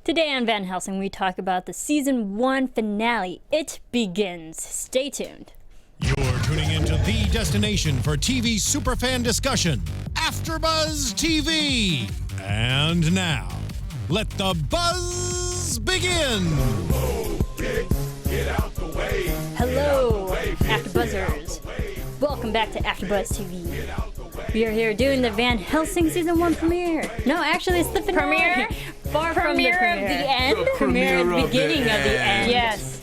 Today on Van Helsing, we talk about the Season 1 finale. It begins. Stay tuned. You're tuning into the destination for TV superfan discussion, AFTERBUZZ TV. And now, let the buzz begin. Hello, AfterBuzzers. Welcome back to AfterBuzz TV. We are here doing the Van Helsing Season 1 premiere. No, actually, it's the finale. Premiere? Far from the Premiere premiere. of the end? The premiere of the beginning of the end. Yes.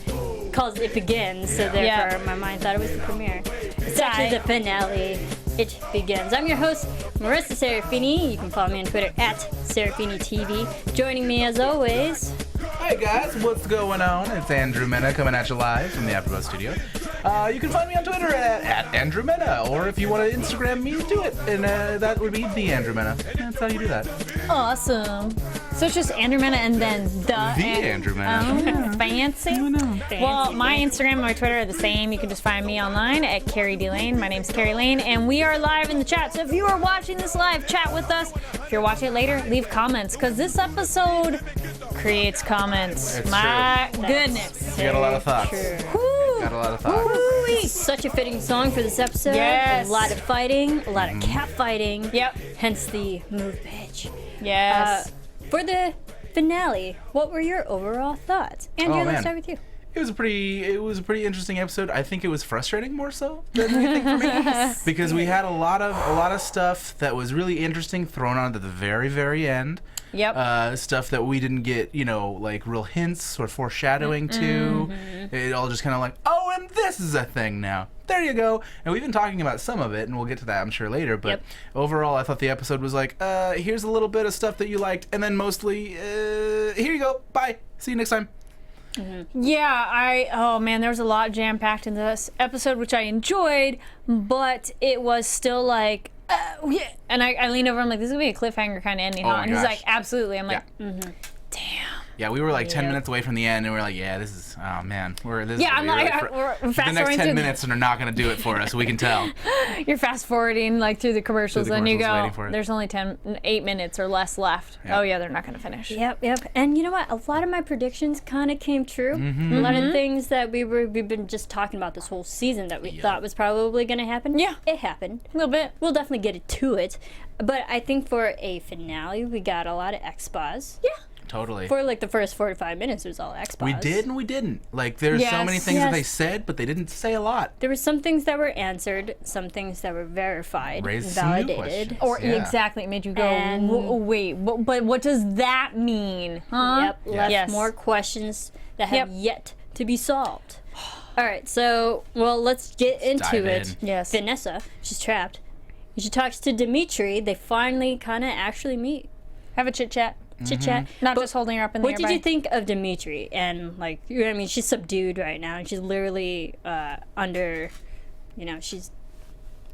Calls It Begins, so therefore my mind thought it was the premiere. It's actually the finale. It begins. I'm your host, Marisa Serafini. You can follow me on Twitter at SeraphiniTV. Joining me as always. Hi guys, what's going on? It's Andrew Mena coming at you live from the AFTERBUZZ studio. You can find me on Twitter at Andrew Mena, or if you want to Instagram me, do it, and that would be the Andrew Mena. That's how you do that. Awesome. So it's just Andrew Mena and then the Andrew Mena. Oh, fancy. Well, my Instagram and my Twitter are the same. You can just find me online at Kari Lane. My name's Kari Lane, and we are live in the chat. So if you are watching this live, chat with us. If you're watching it later, leave comments, because this episode creates comments. It's my true. goodness. You got a lot of thoughts. Woo. Got a lot of thoughts. Woo-wee. Such a fitting song for this episode. Yes. A lot of fighting, a lot of cat fighting. Yep. Hence the move bitch. Yes. For the finale, what were your overall thoughts? Andrew, let's man. start with you. It was a pretty interesting episode. I think it was frustrating more so than anything for me because we had a lot of stuff that was really interesting thrown on at the very, very end. Yep. Stuff that we didn't get, like real hints or foreshadowing to. It all just kind of like, oh, and this is a thing now. There you go. And we've been talking about some of it, and we'll get to that, I'm sure, later. But overall, I thought the episode was like, here's a little bit of stuff that you liked, and then mostly, here you go. Bye. See you next time. Yeah, oh man, there was a lot jam-packed in this episode, which I enjoyed, but it was still like, yeah. And I leaned over, I'm like, this is gonna be a cliffhanger kind of ending, huh? my And he's gosh. like, absolutely. I'm like, Yeah. damn. Yeah, we were like 10 minutes away from the end, and we are like, yeah, this is, oh man. I'm like, we're the fast next forwarding 10 through minutes are not going to do it for us, we can tell. You're fast forwarding like through the commercials, and you waiting go, for it. there's only 8 minutes or less left. Yeah. Oh yeah, they're not gonna finish. Yep. And you know what? A lot of my predictions kind of came true. A lot of things that we've been just talking about this whole season that we thought was probably going to happen. Yeah. It happened. A little bit. We'll definitely get to it. But I think for a finale, we got a lot of expos. Yeah. Totally. For like the first 45 minutes, it was all expos. We did and we didn't. Like, there's so many things that they said, but they didn't say a lot. There were some things that were answered, some things that were verified, Raised some new validated. questions. Or Yeah. exactly, it made you go, And- wait, but what does that mean? Huh? Yep, left Yes. more questions that have yet to be solved. All right, so, let's get into dive it. in. Yes. Vanessa, she's trapped. She talks to Dimitri. They finally kind of actually meet. Have a chit chat. Chit chat. Not just holding her up in the air. What did you think of Dimitri? And, like, you know what I mean? She's subdued right now, and she's literally under, she's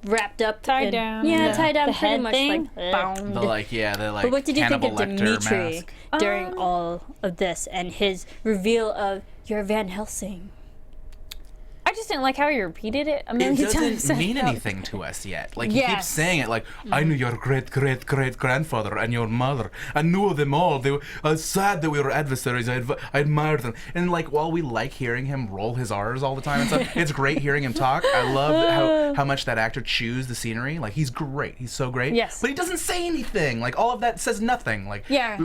wrapped up. Tied down. Yeah, tied down The pretty head much, thing? like, bound. The But what did you think Hannibal of Lecter Dimitri mask. during all of this and his reveal of you're Van Helsing? I just didn't like how he repeated it a It million times. doesn't mean anything to us yet. Like, he keeps Yes. saying it like, I knew your great-great-great-grandfather and your mother. I knew them all. They were sad that we were adversaries. I admired them. And, like, while we like hearing him roll his R's all the time and stuff, it's great hearing him talk. I love how much that actor chews the scenery. Like, he's great. He's so great. Yes. But he doesn't say anything. Like, all of that says nothing. Like, Yeah.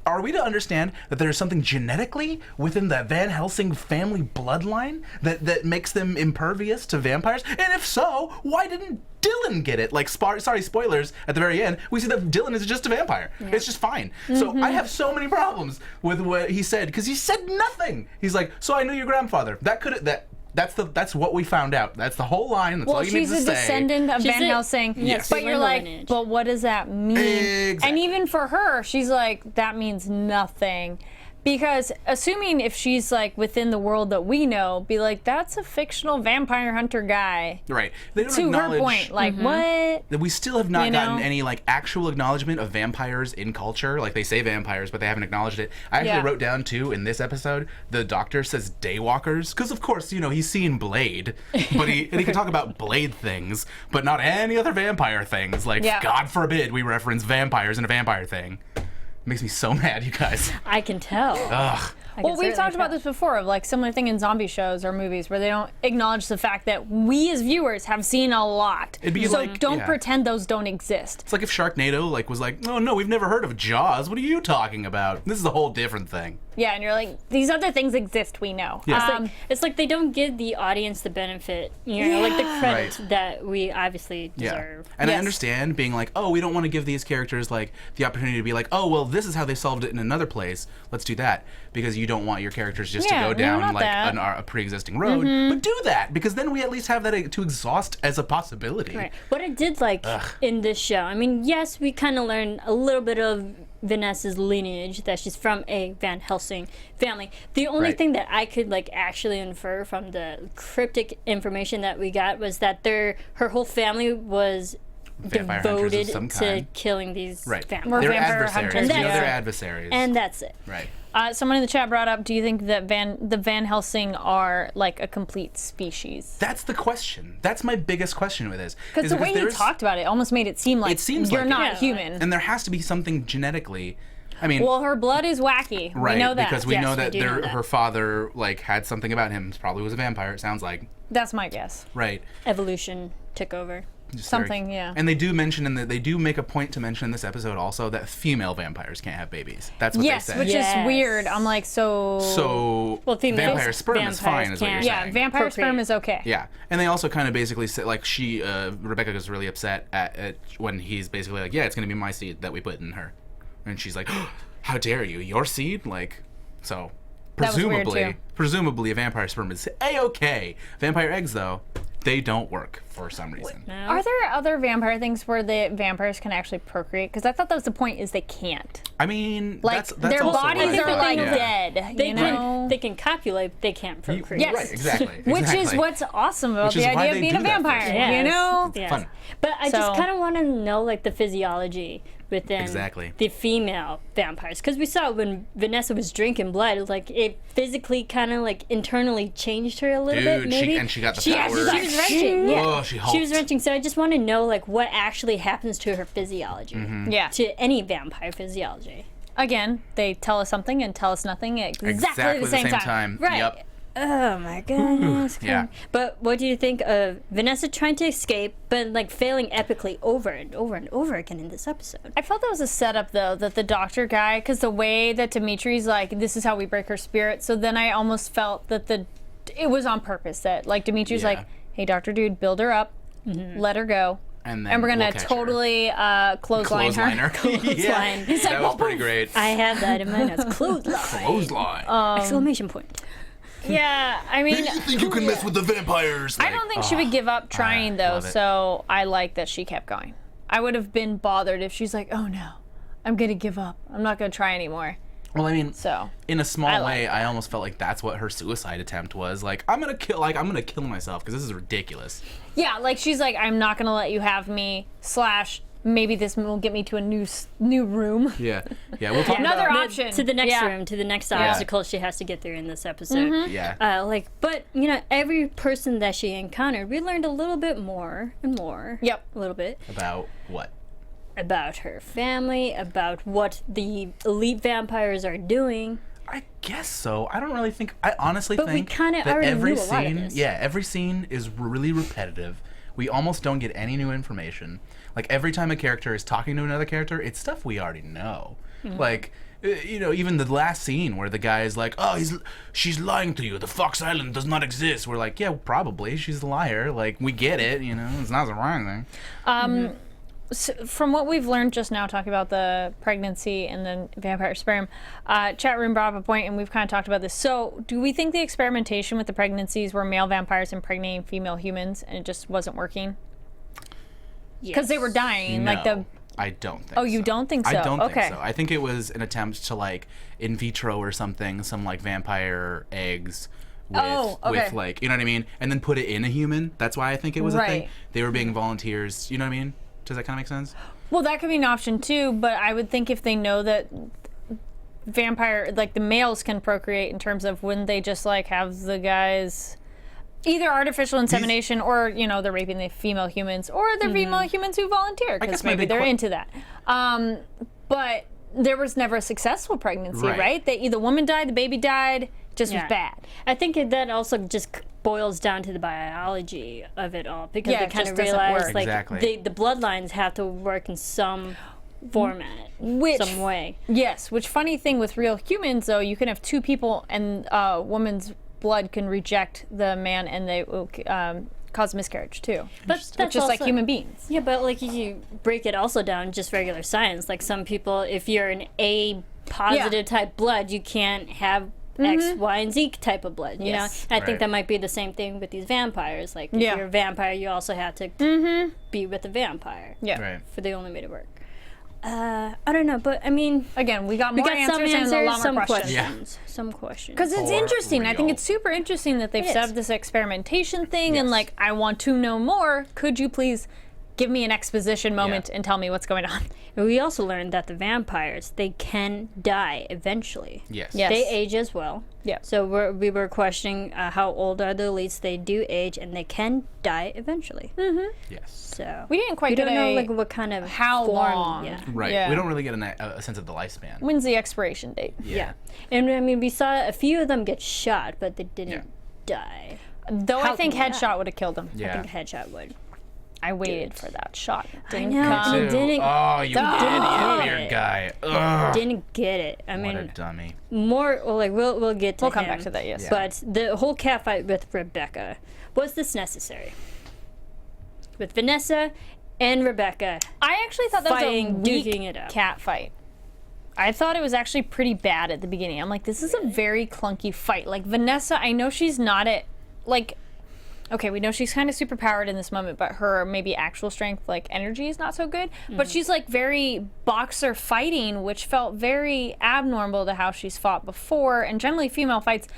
Are we to understand that there's something genetically within the Van Helsing family bloodline that makes them impervious to vampires? And if so, why didn't Dylan get it? Like, sorry, spoilers, at the very end, we see that Dylan is just a vampire. It's just fine. So I have so many problems with what he said, because he said nothing. He's like, so I knew your grandfather. That's what we found out. That's the whole line. That's all you need she's to a say. descendant of She's Van Helsing. Yes. But you're like, lineage. but what does that mean? Exactly. And even for her, she's like, that means nothing. Because assuming if she's like within the world that we know, be like, that's a fictional vampire hunter guy. Right. They don't To her acknowledge point, like what? that we still have not You gotten know? any like actual acknowledgement of vampires in culture. Like, they say vampires, but they haven't acknowledged it. I actually wrote down too in this episode, the doctor says daywalkers, because of course, he's seen Blade, but he can talk about Blade things, but not any other vampire things. Like, God forbid we reference vampires in a vampire thing. Makes me so mad, you guys. I can tell. Ugh. Well, we've talked about this before, of like similar thing in zombie shows or movies where they don't acknowledge the fact that we as viewers have seen a lot. It'd be so like, don't yeah. pretend those don't exist. It's like if Sharknado like was like, oh no, we've never heard of Jaws. What are you talking about? This is a whole different thing. Yeah, and you're like, these other things exist, we know. Yeah. It's like they don't give the audience the benefit, like the credit Right. that we obviously deserve. And I Yes. understand being like, oh, we don't want to give these characters like the opportunity to be like, oh, well, this is how they solved it in another place. Let's do that, because you don't want your characters just Yeah, to we go down want like that. a pre-existing road. But do that, because then we at least have that to exhaust as a possibility. Right. What I did like in this show, I mean, yes, we kind of learned a little bit of Vanessa's lineage, that she's from a Van Helsing family. The only Right. thing that I could like actually infer from the cryptic information that we got was that her whole family was Vampire hunters of devoted some to kind. killing these Right. vampires. They're vampire adversaries. hunters, We know yeah. they're adversaries. And that's it. right. Someone in the chat brought up, do you think that the Van Helsing are like a complete species? That's the question. That's my biggest question with this. Because the way he talked about it almost made it seem like It seems you're like not it. human. And there has to be something genetically. I mean, Well, her blood is wacky. right? We know that. Because we Yes, know we that do know that. her father like had something about him. Probably was a vampire. It sounds like. That's my guess. Right. Evolution took over. Just Something, yeah. And they do mention they do make a point to mention in this episode also that female vampires can't have babies. That's what Yes, they say. which Yes. is weird. I'm like, so Well, female vampire sperm is fine, vampires is what you're can't. yeah, saying. vampire Procreate. sperm is okay. Yeah, and they also kind of basically say like Rebecca was really upset at when he's basically like, yeah, it's gonna be my seed that we put in her, and she's like, oh, how dare you, your seed, like, so That was weird, too. presumably a vampire sperm is a-okay. Vampire eggs though, they don't work for some reason. No. Are there other vampire things where the vampires can actually procreate? Because I thought that was the point, is they can't. I mean, Like, that's their also bodies right. are like Yeah. dead, They you know? they can copulate, they can't procreate. Yes. Right, exactly. Which is exactly. what's awesome about Which is the why idea of they being a do that for vampire, us. Yes, you know? yes. Fun. But I So- just kind of want to know like the physiology within Exactly. the female vampires, because we saw when Vanessa was drinking blood, like it physically kind of like internally changed her a little bit. Dude, Maybe she got the she, power. she was wrenching. Yeah, Oh, she was hulked. wrenching. So I just want to know like what actually happens to her physiology, Mm-hmm. Yeah. to any vampire physiology. Again, they tell us something and tell us nothing at exactly the same time. Right. Yep. Oh my goodness. Yeah. But what do you think of Vanessa trying to escape, but like failing epically over and over and over again in this episode? I felt that was a setup, though, that the doctor guy, because the way that Dimitri's like, this is how we break her spirit, so then I almost felt that it was on purpose, that like Dimitri's Yeah. like, hey, Dr. Dude, build her up, let her go, And then we're gonna we'll catch her. totally clothesline her. Clothesline. Yeah, He's that was pretty great. I have that in my notes. Clothesline! Clothesline. Exclamation point. Yeah, I mean, think you can mess with the vampires? I don't think she would give up trying, though, love it. so I like that she kept going. I would have been bothered if she's like, oh no, I'm gonna give up. I'm not gonna try anymore. Well, I mean, So, in a small like way, I almost felt like that's what her suicide attempt was. Like, I'm gonna kill myself because this is ridiculous. yeah, like she's like, I'm not gonna let you have me, / maybe this will get me to a new room. Yeah, we'll talk Another about. option. To the next Yeah. room, to the next obstacle she has to get through in this episode. Mm-hmm. Yeah, But you know, every person that she encountered, we learned a little bit more and more. Yep. A little bit about what? about her family, about what the elite vampires are doing. I guess so. I don't really think. I honestly But we think kinda that already every knew a lot of scene, this. yeah, every scene is really repetitive. We almost don't get any new information. Like every time a character is talking to another character, it's stuff we already know. Mm-hmm. Like, you know, even the last scene where the guy is like, "Oh, she's lying to you. The Fox Island does not exist." We're like, "Yeah, probably. She's a liar. Like, we get it. You know, it's not surprising." So from what we've learned just now, talking about the pregnancy and then vampire sperm, chat room brought up a point, and we've kind of talked about this. So, do we think the experimentation with the pregnancies were male vampires impregnating female humans, and it just wasn't working because they were dying? No, Like the I don't think. Oh, you don't think so? I don't Okay. think so. I think it was an attempt to like in vitro or something, some like vampire eggs. With, Oh, okay. with like, you know what I mean, and then put it in a human. That's why I think it was a thing. Right. They were being volunteers. You know what I mean? Does that kind of make sense? Well, that could be an option too, but I would think if they know that vampire, like the males can procreate in terms of wouldn't they just like have the guys either artificial insemination or, you know, they're raping the female humans or they're female humans who volunteer guess because my maybe big they're que- into that. But there was never a successful pregnancy, right? The woman died, the baby died, just was bad. I think that also just boils down to the biology of it all, because they it kind just of doesn't realize work. like Exactly. the bloodlines have to work in some format, some way. Yes, which funny thing with real humans, though, you can have two people and a woman's blood can reject the man and they will cause miscarriage too. But that's just like also- human beings. Yeah, but like if you break it also down just regular science, like some people, if you're an A positive type blood, you can't have X, Y, and Z type of blood, you know? And I think that might be the same thing with these vampires. Like, if you're a vampire, you also have to be with a vampire for the only way to work. I don't know, but I mean... Again, we got more answers and a lot more questions. Some questions. Because it's interesting. I think real. it's super interesting that they've set up this experimentation thing, and like, I want to know more. Could you please give me an exposition moment and tell me what's going on? And we also learned that the vampires, they can die eventually. Yes. They age as well. Yeah. So we were questioning how old are the elites. They do age, and they can die eventually. Yes. So We didn't quite we get don't know a like what kind of how form. long. Yeah. Right. Yeah. We don't really get a sense of the lifespan. When's the expiration date? Yeah. And I mean, we saw a few of them get shot, but they didn't die. Though I How think can headshot would have killed him. I Yeah. think a headshot would. I waited for that shot. Didn't know, come. you didn't- Oh, you didn't idiot get beard it. guy. Ugh. Didn't get it. I What a mean, dummy. more like we'll get to We'll come him. back to that, yes. But the whole cat fight with Rebecca, was this necessary? With Vanessa and Rebecca I actually thought that was a fighting, weak duking it out. cat fight. I thought it was actually pretty bad at the beginning. I'm like, this is a very clunky fight. Like, Vanessa, I know she's not at, like, okay, we know she's kind of super powered in this moment, but her maybe actual strength, like energy, is not so good. But she's like very boxer fighting, which felt very abnormal to how she's fought before. And generally, female fights,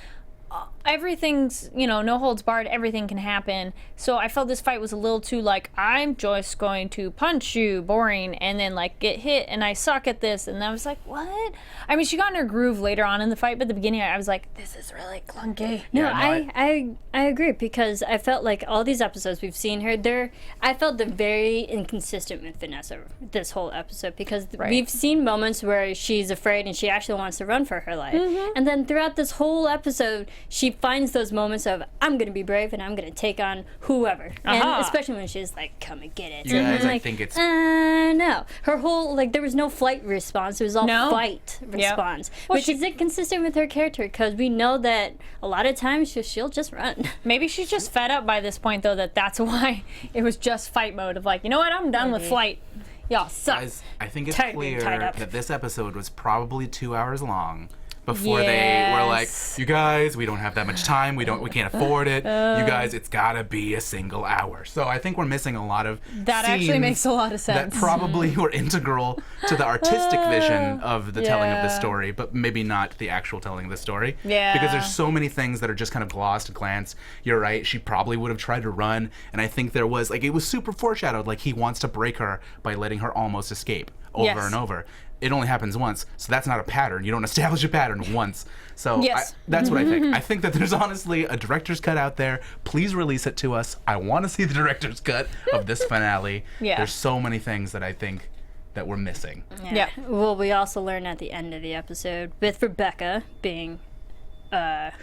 everything's, you know, no holds barred, everything can happen. So I felt this fight was a little too like, I'm just going to punch you, boring, and then like get hit and I suck at this. And I was like, what? I mean, she got in her groove later on in the fight, but at the beginning I was like, this is really clunky. No, Yeah, no, I agree, because I felt like all these episodes we've seen her, I felt they're very inconsistent with Vanessa this whole episode, because we've seen moments where she's afraid and she actually wants to run for her life. And then throughout this whole episode, she finds those moments of, I'm going to be brave and I'm going to take on whoever. And especially when she's like, come and get it. You And guys, I'm I like, think it's... no. Her whole, like, there was no flight response. It was all fight response. Well, which is inconsistent with her character, because we know that a lot of times she'll just run. Maybe she's just fed up by this point, though, that's why it was just fight mode of like, you know what, I'm done with flight. Y'all suck. Guys, I think it's Tired being clear tied up. that this episode was probably 2 hours long before they were like, you guys, we don't have that much time. We can't afford it. You guys, it's gotta be a single hour. So I think we're missing a lot of That actually scenes makes a lot of that sense. probably were integral to the artistic vision of the telling of the story, but maybe not the actual telling of the story. Yeah. Because there's so many things that are just kind of glossed, glance. You're right. She probably would have tried to run, and I think there was like, it was super foreshadowed. Like, he wants to break her by letting her almost escape over and over. It only happens once, so that's not a pattern. You don't establish a pattern once. So that's what I think. I think that there's honestly a director's cut out there. Please release it to us. I want to see the director's cut of this finale. There's so many things that I think that we're missing. Yeah. Well, we also learn at the end of the episode, with Rebecca being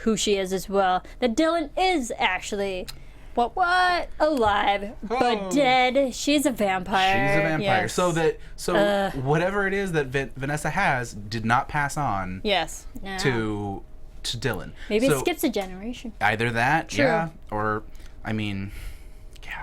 who she is as well, that Dylan is actually alive but dead. She's a vampire. She's a vampire. Yes. So whatever it is that Vanessa has did not pass on Yes. No. to Dylan. Maybe So it skips a generation. either that, or I mean,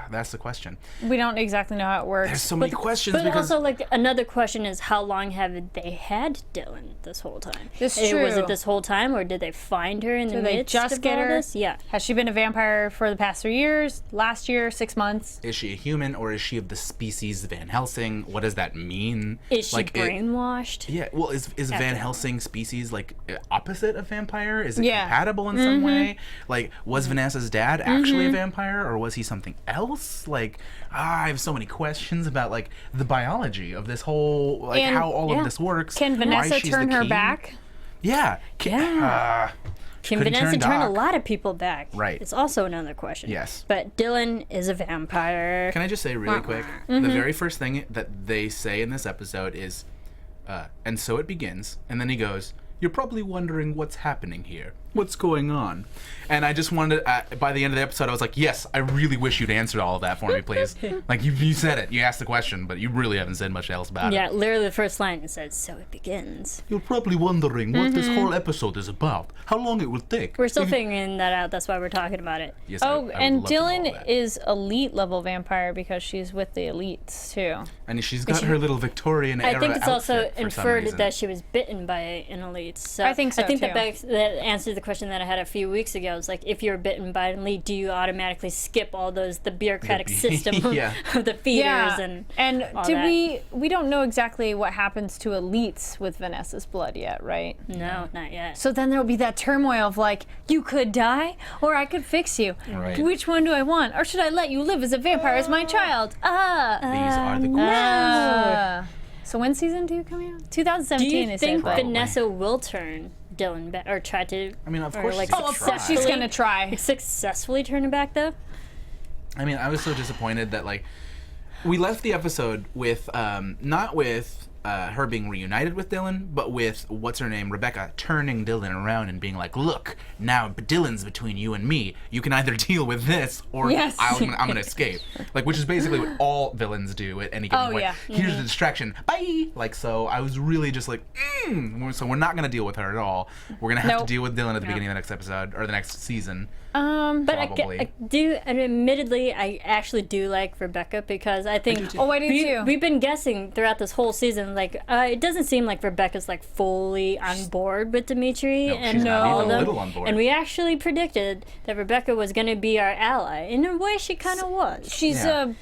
that's the question. We don't exactly know how it works. There's so many questions But because also, like, another question is, how long have they had Dylan this whole time? It's Was true. it this whole time, or did they find her in the Did they midst just of get all her? this? Yeah. Has she been a vampire for the past 3 years? Last year, 6 months? is she a human or is she of the species Van Helsing? What does that mean? Is she Like, brainwashed? Yeah, well, is Van Helsing species like opposite of vampire? Is it Yeah. compatible in some way? Like, was Vanessa's dad actually a vampire, or was he something else? Like, I have so many questions about like the biology of this whole, like And- how all of this works. Can why Vanessa she's turn the her king. back? Yeah. Can couldn't Vanessa turn turn a Doc. lot of people back? Right. It's also another question. Yes. But Dylan is a vampire. Can I just say really quick, the very first thing that they say in this episode is, and so it begins, and then he goes, "You're probably wondering what's happening here. What's going on?" And I just wanted by the end of the episode, I was like, yes, I really wish you'd answered all of that for me, please. Like, you said it. You asked the question, but you really haven't said much else about it. Yeah, literally the first line, it says, "So it begins." You're probably wondering what this whole episode is about, how long it will take. We're still figuring that out. That's why we're talking about it. Yes, Oh, I would and love to know all Dylan that. is elite level vampire because she's with the elites too. And she's got her little Victorian era I think it's also outfit for some inferred reason. that she was bitten by an elite. So I think so, I think too. that answers the question that I had a few weeks ago. It's like, if you're bitten by an elite, do you automatically skip all the bureaucratic system Yeah. of the feeders and all do that? we don't know exactly what happens to elites with Vanessa's blood yet, right? No, not yet. So then there'll be that turmoil of like, you could die or I could fix you. Right. Which one do I want? Or should I let you live as a vampire as my child? These are the questions. So when's season 2 coming out? Do 2017 you is think it? Vanessa will turn Dylan back, or try to? I mean, of or, course like, she's gonna She's try. gonna try. successfully turn him back though? I mean, I was so disappointed that, like, we left the episode with, not with her being reunited with Dylan, but with, what's her name, Rebecca, turning Dylan around and being like, "Look, now Dylan's between you and me. You can either deal with this, or Yes. I'm gonna escape." Like, which is basically what all villains do at any given Oh, point. yeah. Here's the distraction. Bye! Like, so I was really just like, so we're not gonna deal with her at all. We're gonna have Nope. to deal with Dylan at the beginning of the next episode, or the next season. But Probably. I do, and admittedly, I actually do like Rebecca, because I think Oh, I do too. we've been guessing throughout this whole season. Like, it doesn't seem like Rebecca's like fully on board with Dimitri No, and she's not all even of a them. little on board. And we actually predicted that Rebecca was going to be our ally. In a way, she kind of was. She's Yeah.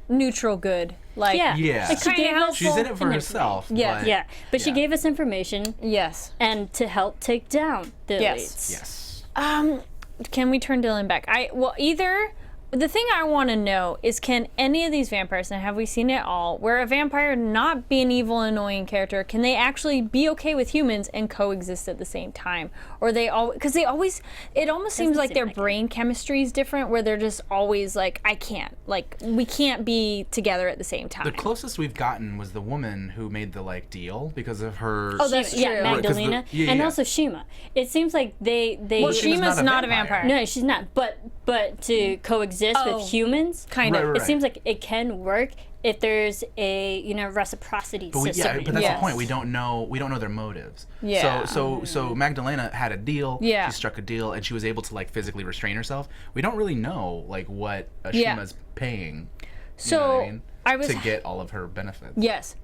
a neutral good. Like, Yeah, Yeah. Like, she Kinda gave us helpful. She's in it for an herself. Yeah. But, Yeah, but she Yeah. gave us information yes. and to help take down the Yes. elites. Yes. Can we turn Dylan back? Either the thing I want to know is, can any of these vampires, and have we seen it all, where a vampire not be an evil, annoying character, can they actually be okay with humans and coexist at the same time? Or they all, because it almost seems like seem their like it. brain chemistry is different, where they're just always like, I can't, like, we can't be together at the same time. The closest we've gotten was the woman who made the deal because of her. Oh, that's Yeah, true. Right, 'cause the- Magdalena, yeah, and yeah. also Shima. It seems like they Well, Shima's Shima's not a vampire. no, she's not. But to coexist Oh. with humans, Kind of. Right, it seems like it can work if there's a reciprocity But system. but that's Yes. the point. We don't know their motives. Yeah. So Magdalena had a deal. Yeah. She struck a deal, and she was able to physically restrain herself. We don't really know what Yeah. Shima's paying. So, you know what I mean? I was- to get all of her benefits. Yes.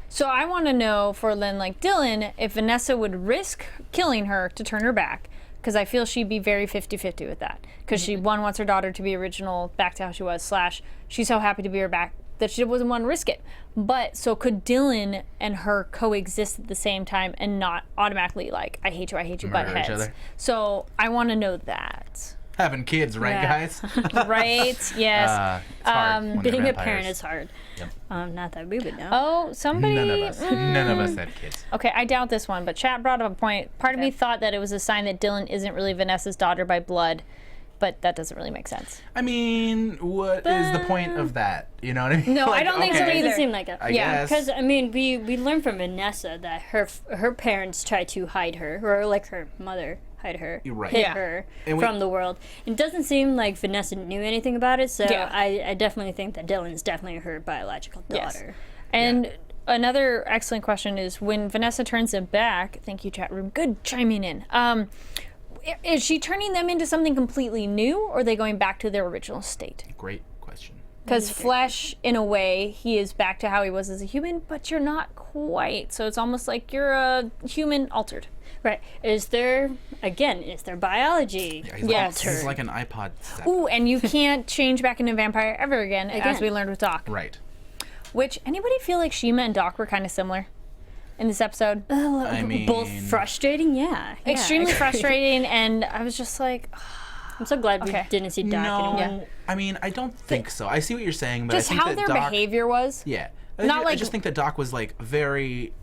So I want to know for Lynn, like Dylan, if Vanessa would risk killing her to turn her back, because I feel she'd be very 50-50 with that. Because she, one, wants her daughter to be original, back to how she was, / she's so happy to be her back that she doesn't want to risk it. But, so could Dylan and her coexist at the same time and not automatically I hate you, butt Murder each heads? other? So I want to know that. Having kids, right, Yeah. guys? Right? Yes. It's hard when they're Being a vampires. parent is hard. Yep. Not that we would know. Oh, somebody. None of us had kids. Okay, I doubt this one, but chat brought up a point. Part of me thought that it was a sign that Dylan isn't really Vanessa's daughter by blood, but that doesn't really make sense. I mean, what is the point of that? You know what I mean? No, I don't think so It either. doesn't seem like it. I Yeah, guess. Because we learned from Vanessa that her parents tried to hide her, or like her mother hide her, You're right. hid Yeah. her And we- from the world. It doesn't seem like Vanessa knew anything about it, so Yeah. I definitely think that Dylan's definitely her biological Yes. daughter. And another excellent question is, when Vanessa turns them back, thank you chat room, good chiming in. Is she turning them into something completely new, or are they going back to their original state? Great question. Because flesh, in a way, he is back to how he was as a human, but you're not quite. So it's almost like you're a human altered. Right. Is there biology? Yeah, he's, Yes. like, he's like an iPod. Set. Ooh, and you can't change back into a vampire ever again, as Again. we learned with Doc. Right. Which, anybody feel like Shima and Doc were kind of similar in this episode? I mean, Both frustrating, yeah. Extremely I agree. frustrating, and I was just like, I'm so glad Okay. we didn't see Doc No, anymore. I mean, I don't think so. I see what you're saying, but just I think how that their Doc, behavior was. Yeah, I just think that Doc was like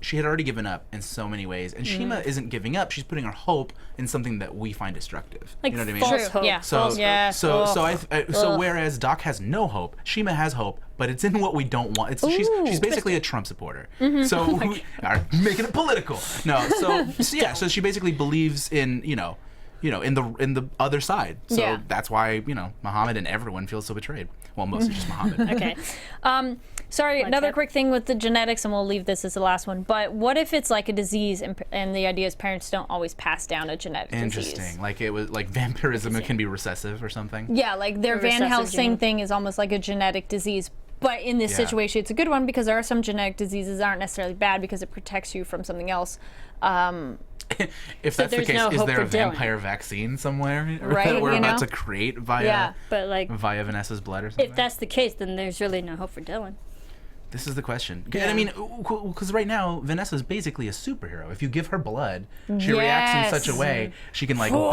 she had already given up in so many ways, and Shima isn't giving up. She's putting her hope in something that we find destructive. Like, you know what I mean? false hope. Yeah. So whereas Doc has no hope, Shima has hope, but it's in what we don't want. She's basically a Trump supporter. So making it political. No, so she basically believes in in the other side. So that's why Muhammad and everyone feels so betrayed. Well, mostly just Muhammad. Okay. Sorry, another quick thing with the genetics, and we'll leave this as the last one. But what if it's like a disease, and the idea is parents don't always pass down a genetic Interesting. disease? Like it was like vampirism. It can be recessive or something. Yeah, like their Van Helsing gene. thing is almost like a genetic disease. But in this situation, it's a good one because there are some genetic diseases that aren't necessarily bad because it protects you from something else. If that's the there's case, no is hope there for a vampire vaccine somewhere Right, we're about to create via But like, via Vanessa's blood or something? if that's the case, then there's really no hope for Dylan. This is the question. And I mean, because right now Vanessa's basically a superhero. If you give her blood, she reacts in such a way she can like bend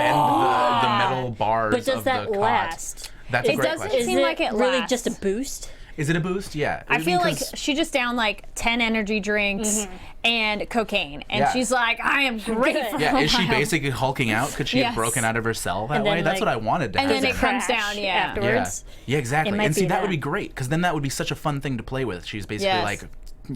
the metal bars But does of that the cot. last? That's a It great doesn't question. seem like it really lasts. just a boost? Is it a boost? Yeah. I feel like she just downed like 10 energy drinks and cocaine, and she's like, I am grateful. Yeah, is she basically hulking out? Could she have broken out of her cell that And then, way? That's like- what I wanted to and happen. then it comes Crash down, afterwards. Yeah, exactly. It might And see, be that would that. be great, because then that would be such a fun thing to play with. She's basically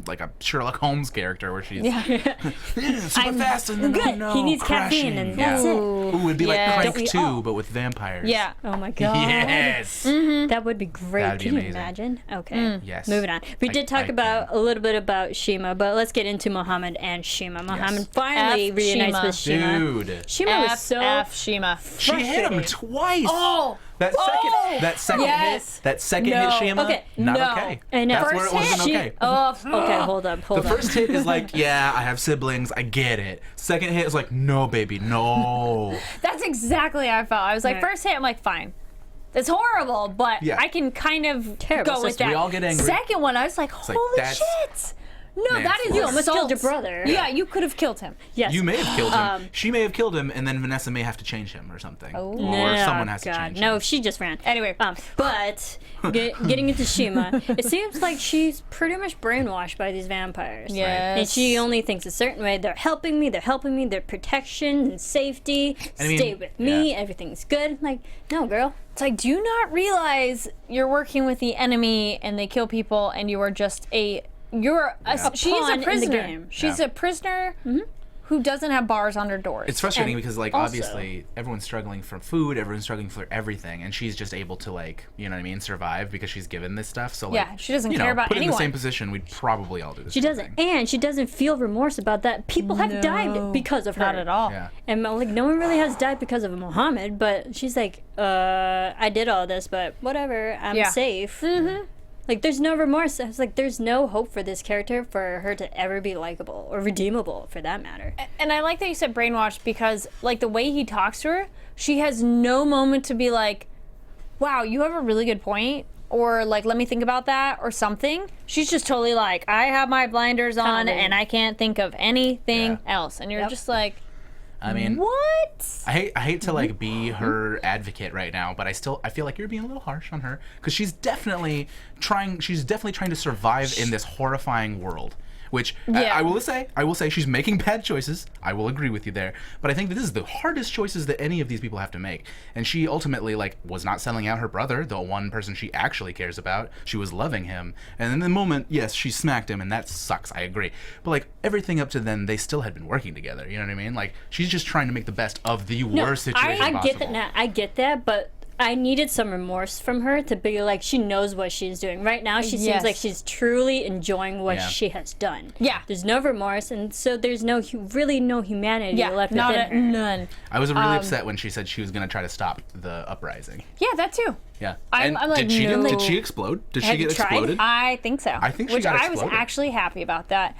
like a Sherlock Holmes character where she's super fast and then good. no, He needs crashing. caffeine and that's it. Ooh, it'd be Yes. like Don't we Crank 2, all? but with vampires. Yeah. Oh my god. Yes. That would be great. That'd be Can you amazing. imagine? Okay. Yes. Moving on. We did talk I about can. a little bit about Shima, but let's get into Muhammad and Shima. Muhammad finally F reunites Shima. with Shima. Dude. Shima was so F Shima. She hit him frustrating. twice. Oh. That second Yes. hit, that second No. hit, Shima, Okay, not no. okay. I know. That's where it First wasn't hit, okay. Okay, hold up. The first hit is like, yeah, I have siblings, I get it. Second hit is like, no, baby, no. That's exactly how I felt. I was like, Right. first hit, I'm like, fine. It's horrible, but Yeah. I can kind of Terrible go with sister. that. We all get angry. Second one, I was like, like, holy that's shit. No, that is manslaughter. You almost killed your brother. Yeah, you could have killed him. Yes. You may have killed him. She may have killed him, and then Vanessa may have to change him or something. Oh. Or No, someone has to God. change No, him. she just ran. Anyway. But getting into Shima, it seems like she's pretty much brainwashed by these vampires. Yes. And she only thinks a certain way. They're helping me. They're protection and safety. I mean, Stay with me. yeah. Everything's good. Like, no, girl. It's like, do you not realize you're working with the enemy and they kill people and you are just she's pawn a in the prisoner. game. She's Yeah. a prisoner who doesn't have bars on her doors. It's frustrating And because, like, also- obviously, everyone's struggling for food, everyone's struggling for everything, and she's just able to, like, you know what I mean, survive because she's given this stuff. So, like, Yeah, she doesn't you care know, about put in the anyone. same position, we'd probably all do this. She doesn't. And she doesn't feel remorse about that. People have died because of her. Not at all. Yeah. And like no one really has died because of Muhammad, but she's like, I did all this, but whatever, I'm safe. Like there's no remorse. I was like, there's no hope for this character for her to ever be likable or redeemable, for that matter. And I like that you said brainwashed because, like, the way he talks to her, she has no moment to be like, wow, you have a really good point. Or, like, let me think about that or something. She's just totally like, I have my blinders on Totally. and I can't think of anything Yeah. else. And you're just like, I mean, what? I hate to, like, be her advocate right now, but I feel like you're being a little harsh on her because she's definitely trying to survive in this horrifying world. Which Yeah. I will say she's making bad choices. I will agree with you there. But I think that this is the hardest choices that any of these people have to make. And she ultimately, like, was not selling out her brother, the one person she actually cares about. She was loving him. And in the moment, yes, she smacked him, and that sucks. I agree. But, like, everything up to then, they still had been working together. You know what I mean? Like, she's just trying to make the best of the worst situation I possible. get that now. I get that, but I needed some remorse from her to be like, she knows what she's doing. Right now, she seems like she's truly enjoying what Yeah. she has done. Yeah. There's no remorse, and so there's really no humanity left not within her. none. I was really upset when she said she was going to try to stop the uprising. Yeah, that too. Yeah. I'm And like, did she no. did she explode? Did she Have you get tried? exploded? I think so. I think she Which got I was exploded. actually happy about that.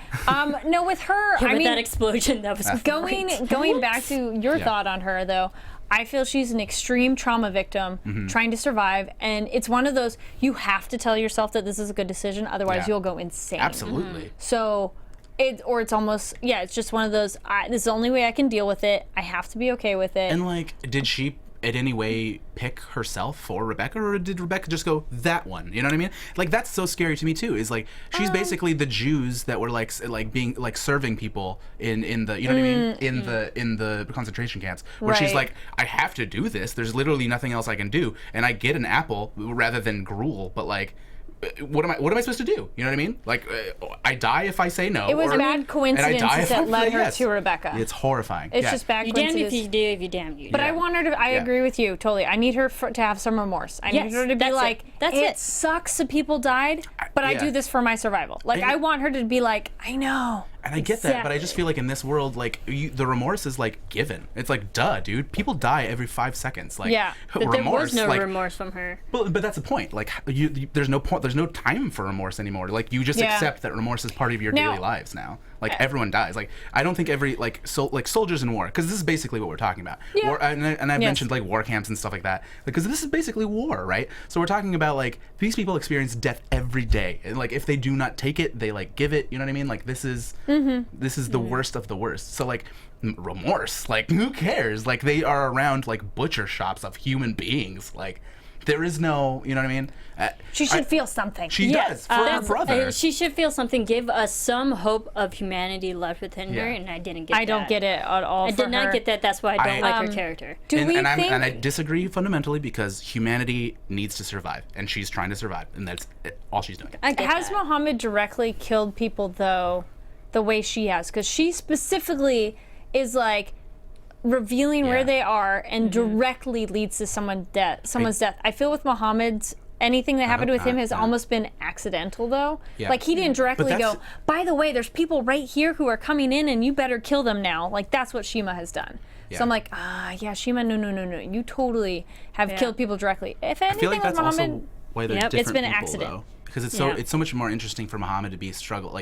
No, with her, I With mean, that explosion, that was going back to your Yeah. thought on her though, I feel she's an extreme trauma victim Mm-hmm. trying to survive, and it's one of those you have to tell yourself that this is a good decision, otherwise Yeah. you'll go insane. Absolutely. So, it's almost it's just one of those. This is the only way I can deal with it. I have to be okay with it. And like, did she in any way pick herself for Rebecca, or did Rebecca just go that one? You know what I mean? Like, that's so scary to me too. Is like she's basically the Jews that were like being like serving people in the, you know what I mean, in the concentration camps, where she's like, I have to do this. There's literally nothing else I can do, and I get an apple rather than gruel. But like, what am I supposed to do? You know what I mean? Like, I die if I say no. It was bad coincidences that led her to Rebecca. It's horrifying. It's just bad coincidences. You're damned if you do, if you damn you. But I want her to. I agree with you totally. I need her to have some remorse. I need her to be like, it sucks that people died, but I do this for my survival. Like, I want her to be like, I know. And I get that, but I just feel like in this world, like, the remorse is like given. It's like, duh, dude. People die every 5 seconds. Like, remorse. There was no remorse from her. But that's the point. Like, there's no point. There's no time for remorse anymore. Like, you just accept that remorse is part of your daily lives now. Like, everyone dies. Like, I don't think every like soldiers in war, because this is basically what we're talking about. Yeah. War, and I've mentioned like war camps and stuff like that, because this is basically war, right? So we're talking about like these people experience death every day, and like if they do not take it, they like give it. You know what I mean? Like, this is the worst of the worst. So like, remorse, like, who cares? Like, they are around like butcher shops of human beings. Like, there is no, you know what I mean? She should feel something. She does, for her brother. She should feel something. Give us some hope of humanity left within her, and I didn't get that. I don't get it at all. I did not get that. That's why I don't like her character. And I disagree fundamentally, because humanity needs to survive, and she's trying to survive, and that's all she's doing. Has Muhammad directly killed people, though, the way she has? Because she specifically is like revealing where they are and directly leads to someone's death. I feel with Muhammad's, anything that happened with him has almost been accidental, though. Yeah. Like, he didn't directly go, by the way, there's people right here who are coming in and you better kill them now. Like, that's what Shima has done. Yeah. So I'm like, Shima, no. You totally have killed people directly. If anything, I feel like that's Muhammad, also why they're different it's been an people, accident. Though. Because it's so much more interesting for Muhammad to be struggle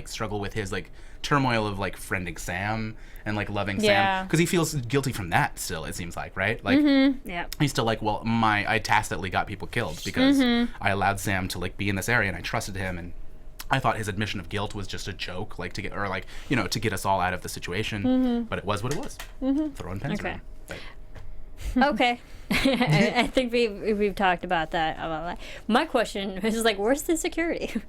with his like turmoil of like friending Sam and like loving Sam, because he feels guilty from that still, it seems like, right? Like, he's still like, well, I tacitly got people killed because I allowed Sam to like be in this area and I trusted him, and I thought his admission of guilt was just a joke, like to get us all out of the situation, but it was what it was. Throwing pens around. Okay. I think we've talked about that. My question is like, where's the security?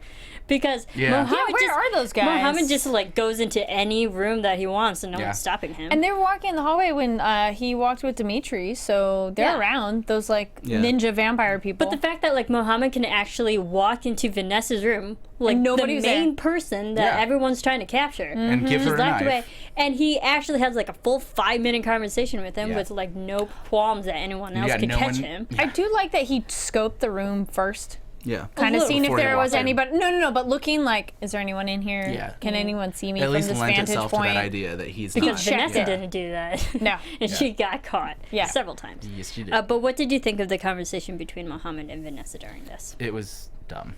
Because Muhammad where are those guys? Muhammad just like goes into any room that he wants, and no one's stopping him. And they were walking in the hallway when he walked with Dimitri, so they're around those like ninja vampire people. But the fact that like Muhammad can actually walk into Vanessa's room, like the main person that everyone's trying to capture, and give her a knife. Away, and he actually has like a full 5-minute conversation with him with like no qualms that anyone else could catch him. I do like that he scoped the room first. Yeah. Kind of seeing if there was anybody. No. But looking like, is there anyone in here? Yeah. Can anyone see me from this vantage point? At least lent itself to that idea that he's because Vanessa didn't do that. No. And she got caught several times. Yes, she did. But what did you think of the conversation between Muhammad and Vanessa during this? It was dumb.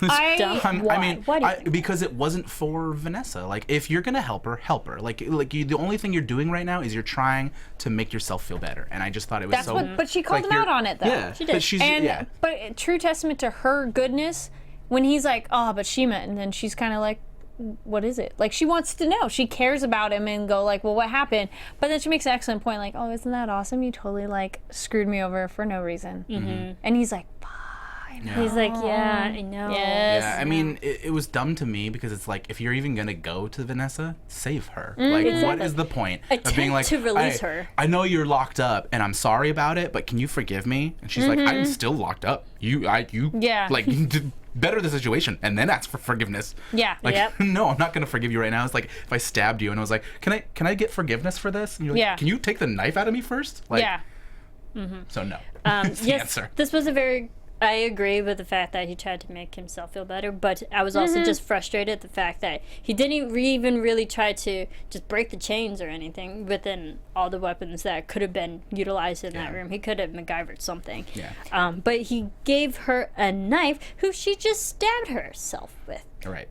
Why? Because it wasn't for Vanessa. Like, if you're gonna help her. Like the only thing you're doing right now is you're trying to make yourself feel better. And I just thought it was but she called him out on it, though. Yeah, she did. But true testament to her goodness, when he's like, oh, but Shima, and then she's kind of like, what is it? Like, she wants to know. She cares about him and go like, well, what happened? But then she makes an excellent point, like, oh, isn't that awesome? You totally like screwed me over for no reason. And he's like, he's like, yeah, I know. Yes. Yeah, I mean, it was dumb to me because it's like, if you're even gonna go to Vanessa, save her. Like, what is the point of being like, to release her? I know you're locked up, and I'm sorry about it, but can you forgive me? And she's like, I'm still locked up. You did better the situation, and then ask for forgiveness. Yeah. Like, no, I'm not gonna forgive you right now. It's like if I stabbed you and I was like, can I get forgiveness for this? And you're like, can you take the knife out of me first? Like, So no. That's the answer. This was I agree with the fact that he tried to make himself feel better, but I was also just frustrated at the fact that he didn't even really try to just break the chains or anything within all the weapons that could have been utilized in that room. He could have MacGyvered something. Yeah. But he gave her a knife who she just stabbed herself with. All right.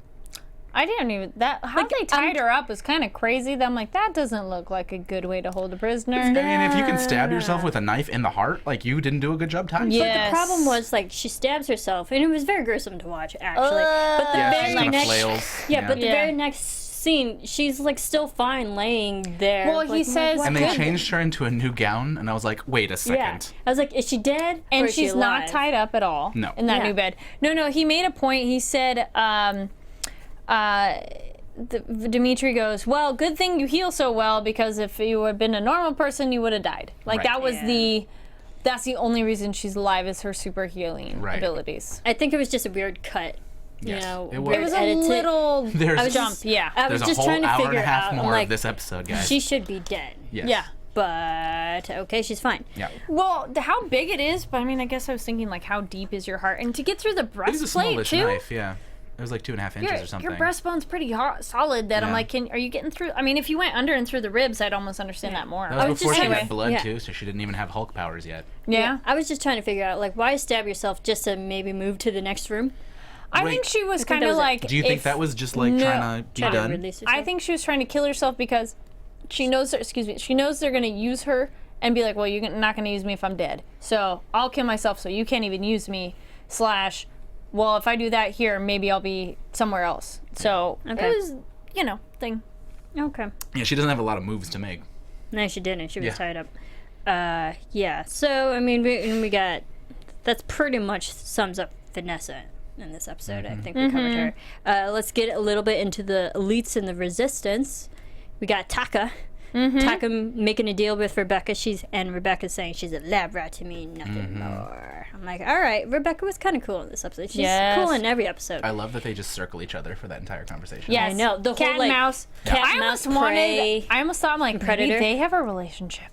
I didn't even how they tied her up was kind of crazy. I'm like, that doesn't look like a good way to hold a prisoner. I mean, if you can stab yourself with a knife in the heart, like, you didn't do a good job tying. But the problem was, like, she stabs herself, and it was very gruesome to watch, actually. But the very next, but the very next scene, she's like still fine laying there. Well, like, he says, And they changed her into a new gown, and I was like, wait a second. Yeah. I was like, is she dead? and or is she's she not alive? tied up at all. No. In that Yeah. new bed. No. He made a point. He said, Dimitri goes, well, good thing you heal so well, because if you had been a normal person, you would have died. Like, Right. that was that's the only reason she's alive, is her super healing Right. abilities. I think it was just a weird cut. You Yes, know, it was. weird It was a edited. little There's- jump, yeah. I was There's a just whole trying to hour figure and a half out. more like, of this episode, guys. she should be dead. Yes. Yeah. But okay, she's fine. Yeah. Well, how big it is, but I mean, I guess I was thinking, like, how deep is your heart? And to get through the It was a breastplate, smallish too. knife, yeah. It was like 2.5 inches or something. Your breastbone's pretty solid. That I'm Yeah. like, are you getting through? I mean, if you went under and through the ribs, I'd almost understand that more. That was I was before just she trying had to- blood, yeah. too, so she didn't even have Hulk powers yet. Yeah. I was just trying to figure out, like, why stab yourself just to maybe move to the next room? I Wait. think she was think kind that of was it. like. Do you think if- that was just like No. trying to be Trying to done? release herself? I think she was trying to kill herself because she knows. She knows they're gonna use her and be like, well, you're not gonna use me if I'm dead. So I'll kill myself, so you can't even use me. / well, if I do that here, maybe I'll be somewhere else. So Okay. it was, thing. Okay. Yeah, she doesn't have a lot of moves to make. No, she didn't. She was Yeah. tied up. Yeah. So I mean, we got. That's pretty much sums up Vanessa in this episode. I think we covered her. Let's get a little bit into the elites and the resistance. We got Taka. Taka making a deal with Rebecca. And Rebecca's saying she's a lab rat to me, nothing more. I'm like, all right, Rebecca was kind of cool in this episode. She's cool in every episode. I love that they just circle each other for that entire conversation. Yes. I know. The Cat whole, and like, mouse. cat, I mouse, almost prey. I almost thought, I'm like, maybe Predator. they have a relationship.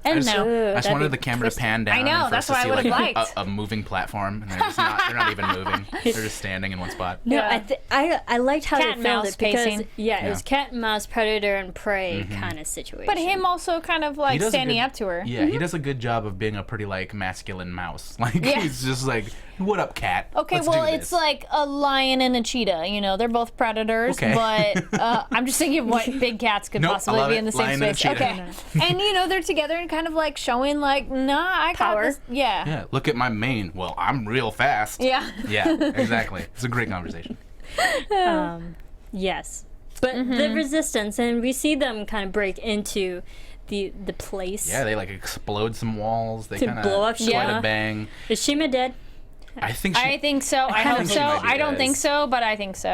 I And just, no. I just that'd wanted be the camera to pan down. I know, and for that's us to what I see, would've like, liked. a moving platform, and they're just not. They're not even moving. They're just standing in one spot. No, Yeah. I liked how Cat they and filmed mouse it because pacing. it Yeah. was cat and mouse, predator and prey kind of situation. But him also kind of like He does a standing good- up to her. Yeah, he does a good job of being a pretty like masculine mouse. Like Yeah. he's just like, "What up, cat? Okay, Let's well, do it's this." like a lion and a cheetah. They're both predators, Okay. but I'm just thinking of what big cats could Nope, I possibly love be it. in the same Lion and a space. cheetah. Okay, and they're together and kind of like showing like, nah, I got Power. this. Yeah. Yeah, look at my mane. Well, I'm real fast. Yeah. Yeah, exactly. It's a great conversation. Yes, but the resistance, and we see them kind of break into the place. Yeah, they like explode some walls. They To kind of blow up quite Shima. a bang. Is Shima dead? I think I think so. I kinda hope think so. she might be I don't dead. think so, but I think so.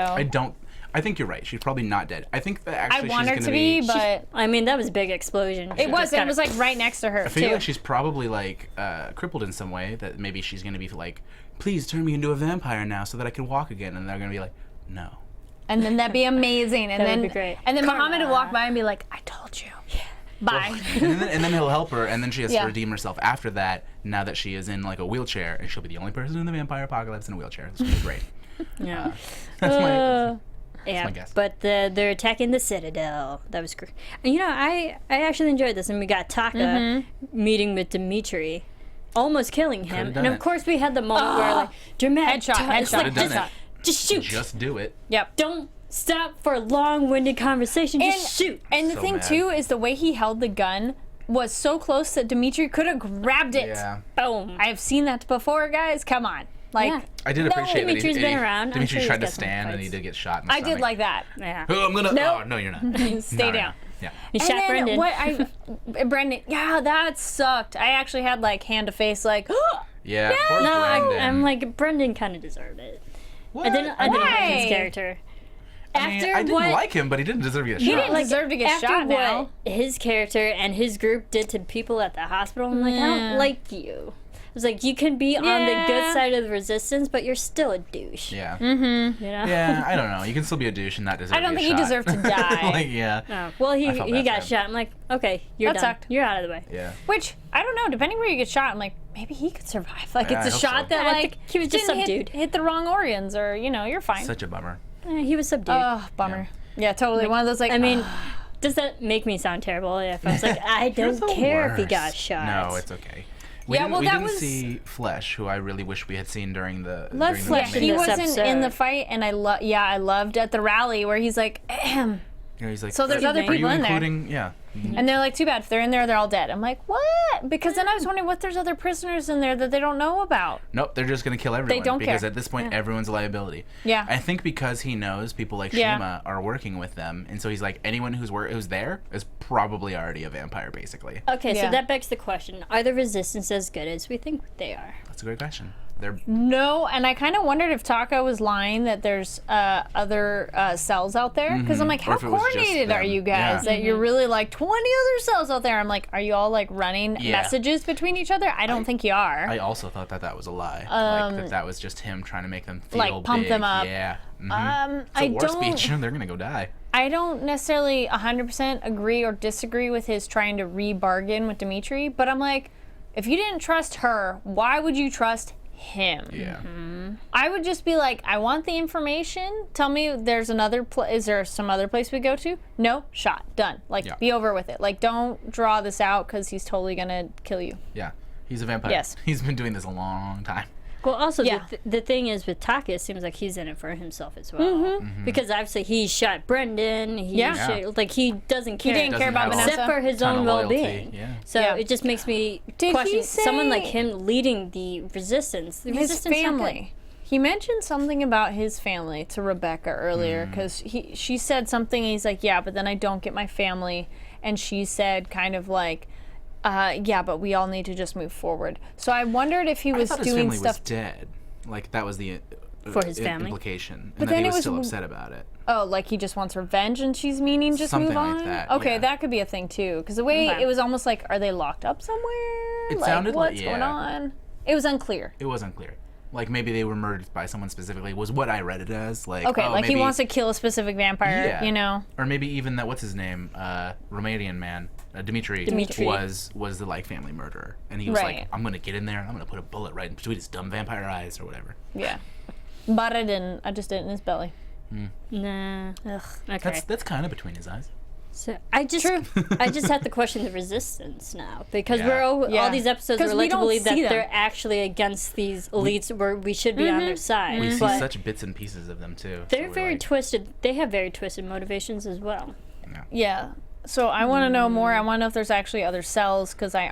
I think you're right. She's probably not dead. I think that I actually want she's her gonna to be, be. but I mean, that was a big explosion. it was. It was like right next to her I feel too. like she's probably like crippled in some way. That maybe she's gonna be like, please turn me into a vampire now so that I can walk again. And they're gonna be like, no. And then that'd be amazing. And That then would be great. And then Karma. Muhammad would walk by and be like, I told you. Bye. and then he'll help her, and then she has Yeah. to redeem herself after that. Now that she is in like a wheelchair, and she'll be the only person in the vampire apocalypse in a wheelchair. It's gonna be great. Yeah. That's my. Yeah, my guess. but they're attacking the Citadel. That was great. And I actually enjoyed this. And we got Taka meeting with Dimitri, almost killing him. Could've done And of it. course, we had the moment where like dramatic Headshot, it's headshot. like, Could've done just shoot. Just do it. Yep. Don't stop for a long-winded conversation. And, Just shoot. and the So thing mad. too is the way he held the gun was so close that Dimitri could have grabbed it. Yeah. Boom. I have seen that before, guys. Come on. Like, Yeah. I did appreciate that Dimitri's he, been around. I'm Dimitri sure tried to he's got some stand, and he fights. did get shot in the I did stomach. like that. Yeah. Oh, I'm gonna. Nope. Oh, no, you're not. Stay No, down. Yeah. He And shot then Brendan. what Brendan, yeah, that sucked. I actually had like hand to face, like, Yeah. Poor No, Brendan. I'm like Brendan kind of deserved it. What? I didn't like Why? his character. I mean, I didn't like him, but he didn't deserve to get he shot. didn't deserve to get after shot what now. his character and his group did to people at the hospital, I'm like, I don't like you. It was like, you can be on the good Yeah. side of the resistance, but you're still a douche. Yeah. You know? Yeah, I don't know. You can still be a douche and not deserve I don't to think get he shot. deserved to die. Like, yeah. Oh, well, he I felt bad got for him. shot. I'm like, okay, you're That done. sucked. You're out of the way. Yeah. Which I don't know. Depending where you get shot, I'm like, maybe he could survive. Like, Yeah, it's I a hope shot so. that I like think he was just didn't subdued. hit the wrong organs, or you're fine. Such a bummer. He was subdued. Oh, bummer. Yeah, totally. One of those like. I mean, does that make me sound terrible if I was like, I You're don't the care if he worst. got shot? No, it's okay. Yeah, well, we that didn't was- see Flesh, who I really wish we had seen during the. Love during Flesh the in he this wasn't in the episode. fight, and I loved at the rally where he's like, ahem. You know, he's like, So there's other are you people in there. including? Yeah. And they're like, too bad. If they're in there, they're all dead. I'm like, what? Because then I was wondering what there's other prisoners in there that they don't know about. Nope, they're just going to kill everyone. don't because care. at this point, everyone's a liability. Yeah. I think because he knows people like Shima are working with them, and so he's like, anyone who's there is probably already a vampire, basically. Okay, Yeah. so that begs the question: are the Resistance as good as we think they are? That's a great question. They're No, and I kind of wondered if Taka was lying that there's other cells out there. Because I'm like, Or how if it was just coordinated are them. you guys Yeah. that you're really like 20 other cells out there? I'm like, are you all like running Yeah. messages between each other? I don't think you are. I also thought that was a lie. Like that was just him trying to make them feel Like, pump big. them up. Yeah. It's I a war don't. speech. They're gonna go die. I don't necessarily 100% agree or disagree with his trying to re-bargain with Dimitri, but I'm like, if you didn't trust her, why would you trust him? Yeah. I would just be like, I want the information. Tell me there's another is there some other place we go to? No, shot, done. Like, Yeah. be over with it. Like, don't draw this out because he's totally gonna kill you. Yeah. He's a vampire. Yes. He's been doing this a long time. Well, also Yeah. the thing is with Taka, it seems like he's in it for himself as well. Because obviously he shot Brendan. Like he doesn't care. He didn't care about have a Vanessa. except for his ton own of loyalty, well-being. yeah. So Yeah. it just makes me Did question he say someone like him leading the Resistance. The His Resistance not good. family. He mentioned something about his family to Rebecca earlier because she said something. And he's like, yeah, but then I don't get my family, and she said kind of like, yeah, but we all need to just move forward. So I wondered if he I was thought his doing family stuff. was dead. Like that was the For his family. implication, But and that then he it was was still w- upset about it. Oh, like he just wants revenge and she's meaning just Something move on? like that, Okay, yeah. that could be a thing too. Because the way Okay. it was almost like, are they locked up somewhere? It like, sounded like- what's going yeah. on? It was unclear. It was unclear. Like maybe they were murdered by someone specifically. Was what I read it as. Like Okay, oh, like maybe, he wants to kill a specific vampire, Yeah. you know? Or maybe even that. What's his name? Romanian man. Dimitri was the like family murderer, and he was Right. like, I'm gonna get in there and I'm gonna put a bullet right in between his dumb vampire eyes or whatever. Yeah. But I didn't. I just did it in his belly. Nah. Ugh. Okay. That's kind of between his eyes. So I just have to question the Resistance now because Yeah. we're all Yeah. these episodes 'Cause we're we led to don't believe that see them. they're actually against these elites where we should be on their side. We see but such bits and pieces of them too. they're so we're very like, twisted. They have very twisted motivations as well. Yeah. So I want to know more. I want to know if there's actually other cells because I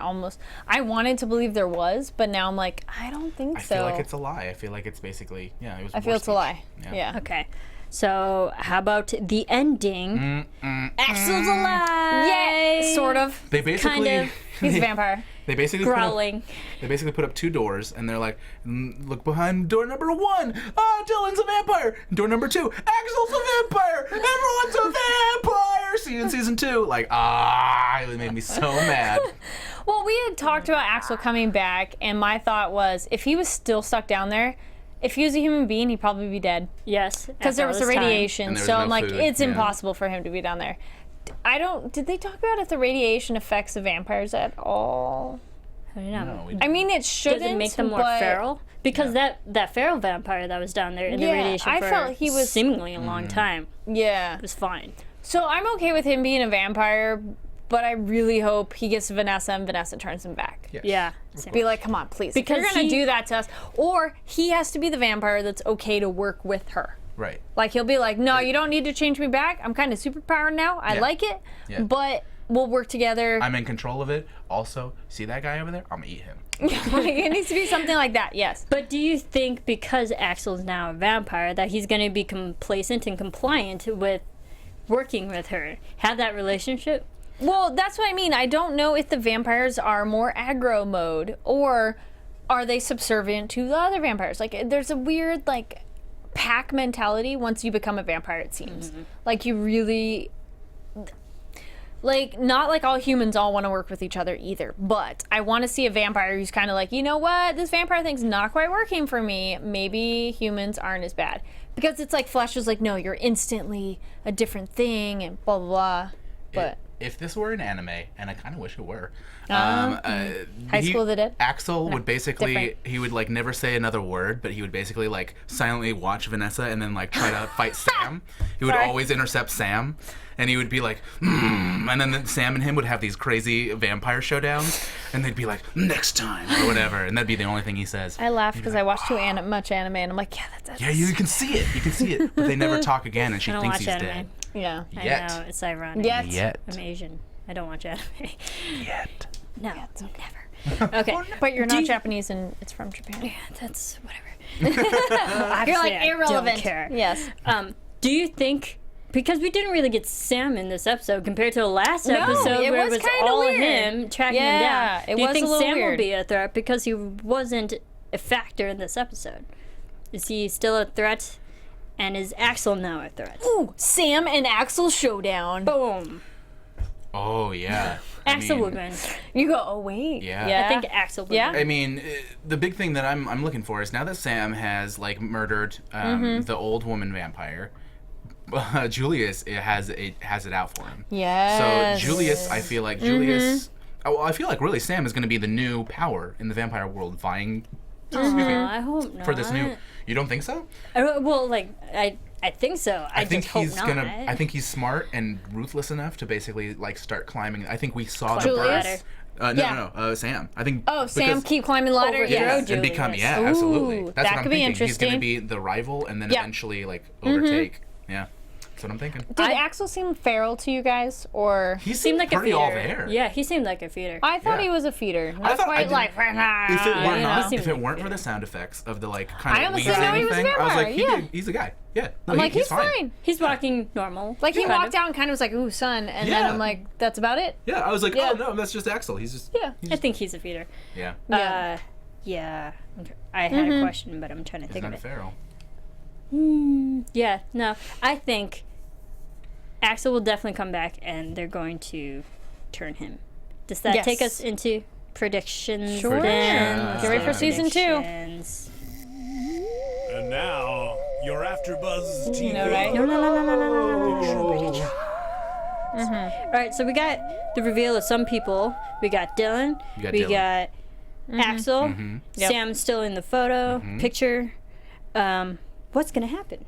wanted to believe there was, but now I'm like, I don't think I so. feel like it's a lie. I feel like it's basically it was. I feel it's a lie. Yeah. Okay. So how about the ending? Axel's alive. Yeah, sort of. They basically Kind of. He's a vampire. They basically Growling. They basically put up two doors, and they're like, look behind door number 1. Ah, Dylan's a vampire. Door number 2. Axel's a vampire. Everyone's a vampire. See you in season 2. Like, it made me so mad. Well, we had talked about Axel coming back, and my thought was if he was still stuck down there, if he was a human being, he'd probably be dead. Yes. Because there was the radiation. And there was So no I'm like, food, it's yeah. impossible for him to be down there. Did they talk about if the radiation affects the vampires at all? I don't know. No, we I mean, it shouldn't. Does it make them more but feral? Because that feral vampire that was down there in the Yeah, radiation I for felt he was- seemingly a long time Yeah. was fine. So I'm okay with him being a vampire, but I really hope he gets Vanessa and Vanessa turns him back. Yes. Yeah. Be like, come on, please. Because if you're going he- to do that to us. Or he has to be the vampire that's okay to work with her. Right. Like, he'll be like, no, you don't need to change me back. I'm kind of superpowered now. I Yeah. like it. Yeah. But we'll work together. I'm in control of it. Also, see that guy over there? I'm gonna eat him. Like, it needs to be something like that, yes. But do you think because Axel's now a vampire that he's going to be complacent and compliant with working with her? Have that relationship? Well, that's what I mean. I don't know if the vampires are more aggro mode or are they subservient to the other vampires. Like, there's a weird, like, pack mentality once you become a vampire, it seems. Like, you really... Like, not like all humans all want to work with each other either, but I want to see a vampire who's kind of like, you know what, this vampire thing's not quite working for me. Maybe humans aren't as bad. Because it's like Flesh is like, no, you're instantly a different thing and blah, blah, blah. But if this were an anime, and I kind of wish it were, High School of the Dead? Axel would basically, different. he would like never say another word, but he would basically like silently watch Vanessa and then like try to fight Sam. He would always intercept Sam, and he would be like, and then Sam and him would have these crazy vampire showdowns, and they'd be like, next time, or whatever, and that'd be the only thing he says. I laugh because I watch too much anime, and I'm like, yeah, that's Yeah, you can see it, but they never talk again, and she I don't thinks watch he's anime. dead. Yeah. I Yet. know, it's ironic. Yet. I'm Asian. I don't watch anime. Yet. No, never. Okay. But you're Do not you- Japanese, and it's from Japan. Yeah, that's whatever. You're like I irrelevant. Don't care. Yes. Do you think, because we didn't really get Sam in this episode compared to the last episode it where was it was kinda all weird. him tracking him Yeah, down. it Do you was think a little Sam will weird. be a threat because he wasn't a factor in this episode? Is he still a threat? And is Axel now a threat? Ooh, Sam and Axel showdown. Boom. Oh, yeah. Axel would win. You go, oh, wait. Yeah. I think Axel would Yeah. win. I mean, the big thing that I'm looking for is now that Sam has like murdered the old woman vampire, Julius has it out for him. Yes. So Julius, I feel like Julius. Oh, well, I feel like really Sam is going to be the new power in the vampire world, vying. I hope not. For this new. You don't think so? Well, like I think so. I think just hope he's not. gonna. I think he's smart and ruthless enough to basically like start climbing. I think we saw the Julius? birth. Yeah. No, Sam. I think. Oh, Sam because- keep climbing the ladder. Overthrow Yeah. Julius. and become Julius. absolutely. Ooh, That's that what I'm could be thinking. He's going to interesting. be the rival and then Yeah. eventually like overtake. Yeah, that's what I'm thinking. Did Axel seem feral to you guys, or? He Seemed like a pretty feeder. all there. Yeah, he seemed like a feeder. I thought Yeah. he was a feeder. I Not thought- I quite didn't- like. If it were you know, not, seemed if it like weren't a for the sound effects of the like kind I of honestly wheezing know he was a thing, I was like, vampire, he's a guy. Yeah, no, I'm like, he's fine. fine. He's walking normal. Like he kind walked of. out and kind of was like, "Ooh, son," and then Yeah. I'm like, "That's about it." Yeah, I was like, Yeah. oh no, that's just Axel. He's just Yeah. I think he's a feeder. yeah. Yeah. I had a question, but I'm trying to He's think not of a it. feral. Yeah, no. I think Axel will definitely come back, and they're going to turn him. Does that Yes. take us into predictions? Sure. Then? Get ready for season 2. Predictions. And now, your AfterBuzz TV. know, right? No. All right, so we got the reveal of some people. We got Dylan. You got we Dylan. got Axel. Yep. Sam's still in the photo picture. What's gonna happen?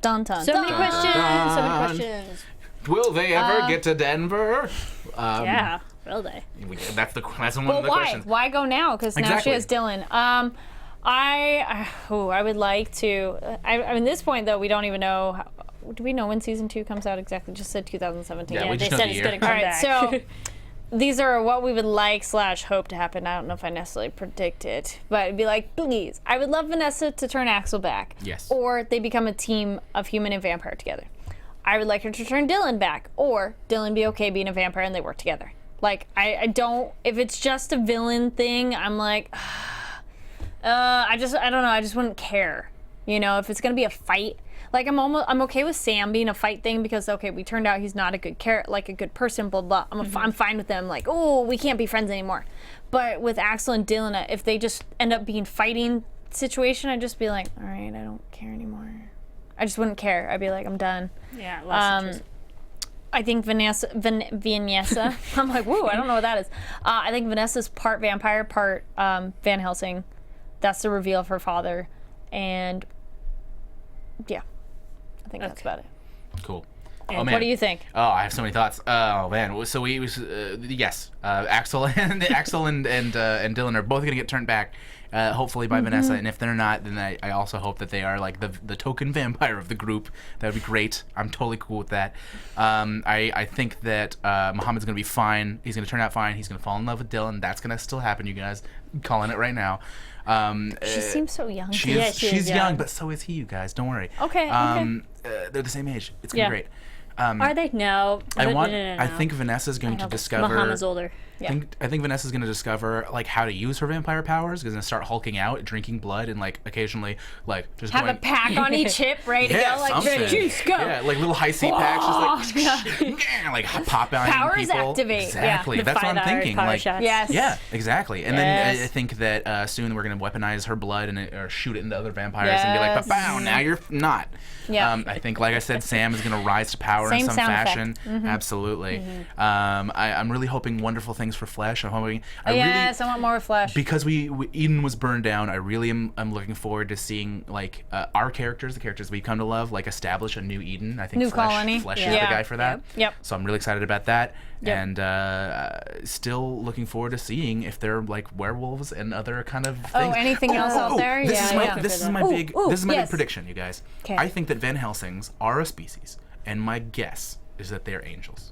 Dun dun. So many dun. questions. So many dun. questions. Will they ever get to Denver? Yeah, will they? That's one But of the why? questions. Why go now? Because now she Exactly. has Dylan. I would like to. I mean, this point though, we don't even know. Do we know when season 2 comes out exactly? Just said 2017. Yeah, Yeah, we they just know said the it's year. gonna come All right, back. so these are what we would like / hope to happen. I don't know if I necessarily predict it, but it'd be like, please, I would love Vanessa to turn Axel back. Yes. Or they become a team of human and vampire together. I would like her to turn Dylan back, or Dylan be okay being a vampire and they work together. Like, I don't, if it's just a villain thing, I'm like, I don't know, I just wouldn't care. You know, if it's gonna be a fight, like I'm okay with Sam being a fight thing because okay, we turned out he's not a good a good person, blah blah. I'm fine with them. Like, oh, we can't be friends anymore. But with Axel and Dylan, if they just end up being fighting situation, I'd just be like, all right, I don't care anymore. I just wouldn't care. I'd be like, I'm done. Yeah, lost interest. I think Vanessa. I'm like, whoa, I don't know what that is. I think Vanessa's part vampire, part Van Helsing. That's the reveal of her father, and yeah, I think that's about it. Cool. And Oh man. What do you think? Oh, I have so many thoughts. Oh man. So we yes, Axel and Dylan are both gonna get turned back. Hopefully by Vanessa, and if they're not, then I also hope that they are like the token vampire of the group. That would be great. I'm totally cool with that. I think that Muhammad's gonna be fine. He's gonna turn out fine. He's gonna fall in love with Dylan. That's gonna still happen, you guys. I'm calling it right now. She seems so young. She's young. young, but so is he, you guys. Don't worry. Okay, They're the same age. It's gonna be great. Are they? No. I No. think Vanessa's going to discover. Muhammad's older. I think Vanessa's gonna discover like how to use her vampire powers. She's gonna start hulking out, drinking blood, and like occasionally like just have a pack on each hip ready to go, like something. juice go. Yeah, like little high C packs, just like pop out powers people. activate. Exactly, The that's what I'm thinking. power Like, shots. Yes. yeah, exactly. And then I think that soon we're gonna weaponize her blood or shoot it into other vampires and be like, "Bow, now you're not." Yeah. I think, like I said, Sam is gonna rise to power Same in some sound effect. fashion. Absolutely. I'm really hoping wonderful things for Flesh. I'm hoping. I want more Flesh. Because Eden was burned down, I really am looking forward to seeing like our characters, the characters we've come to love, like establish a new Eden. I think New colony. Flesh is the guy for that. Yep. So I'm really excited about that, Yep. and still looking forward to seeing if they're like werewolves and other kind of things. Oh, anything else out there? This is my big yes. prediction, you guys. 'Kay. I think that Van Helsings are a species, and my guess is that they're angels.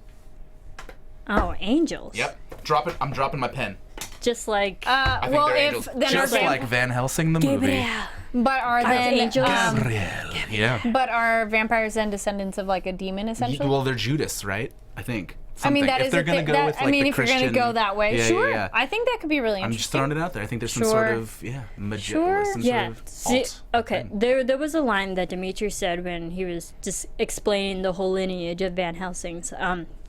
Oh, angels. Yep. I'm dropping my pen. Just like I think well, they're if angels. then Just are like Van Helsing the movie. but are then angels. Gabriel. Yeah. but are vampires then descendants of like a demon essentially? Well, they're Judas, right? I think. I mean, Something. that if is they're a gonna thing. go with like if the you're Christian, gonna go that way, yeah, sure. yeah. I think that could be really I'm interesting. just throwing it out there. I think there's some Sure. sort of some Yeah. sort of See, alt. okay. There was a line that Dimitri said when he was just explaining the whole lineage of Van Helsings.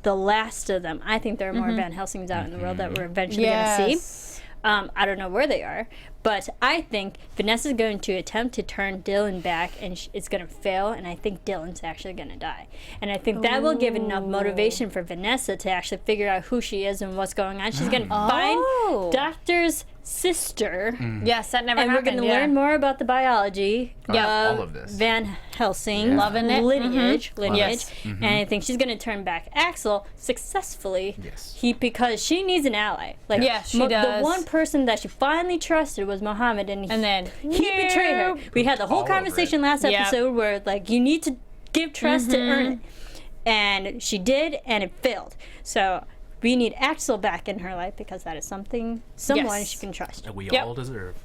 The last of them. I think there are more Van Helsings out in the world that we're eventually going to see. I don't know where they are, but I think Vanessa's going to attempt to turn Dylan back, and it's going to fail, and I think Dylan's actually going to die. And I think that will give enough motivation for Vanessa to actually figure out who she is and what's going on. She's going to find Doctor's sister. Yes, that never And happened. we're going to learn more about the biology of all of this. Van Helsing Loving it. lineage. Yes. And I think she's going to turn back Axel successfully. Yes. Because she needs an ally. Like Yes, she The does. one person that she finally trusted was Muhammad, and then he betrayed her. We had the whole All over conversation it. last Yep. episode where like you need to give trust to earn it, and she did, and it failed. So we need Axel back in her life because that is someone Yes. she can trust. That we Yep. all deserve.